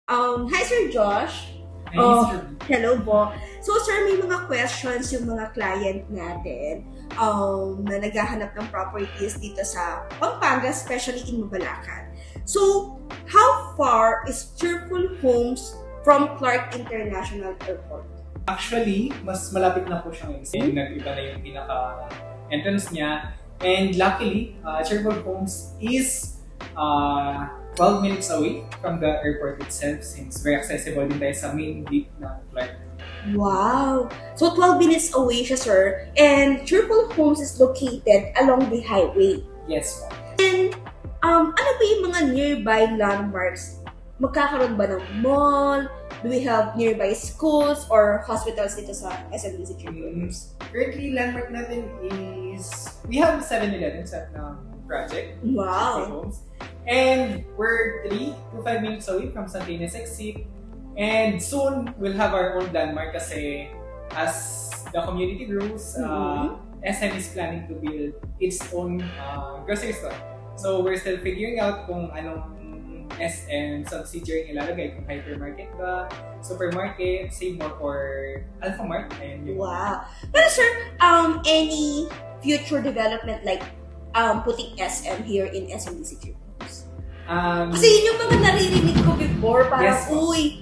Hi Sir Josh. Hey, Sir. Hello po. So sir, may mga questions yung mga client natin na naghahanap ng properties dito sa Pampanga, especially in Mabalacan. So, how far is Cheerful Homes from Clark International Airport? Actually, mas malapit na po siya ngayon. Kasi nag-iba na yung pinaka-entrance niya. And luckily, Cheerful Homes is 12 minutes away from the airport itself since very accessible din tayo sa main gate ng Clark. Wow! So, 12 minutes away siya, sir. And Cheerful Homes is located along the highway. Yes po. Ano ba yung mga nearby landmarks? Magkakaroon ba ng mall? Do we have nearby schools or hospitals dito sa SMBC Cheerful Homes? Currently, landmark natin is we have 7-Eleven sa project. Wow! Cheerful Homes. And we're 3 to 5 minutes away from Santa Ines Exit. And soon, we'll have our own landmark kasi as the community grows, SM is planning to build its own grocery store. So we're still figuring out kung anong SM subsidiary ilalagay, kung hypermarket ba, supermarket, Save More, or Alphamart. And Wow! Pero sir, any future development like putting SM here in SMBC Cheerful Homes? Kasi yun yung mga naririnig ko before, parang, Yes, uy,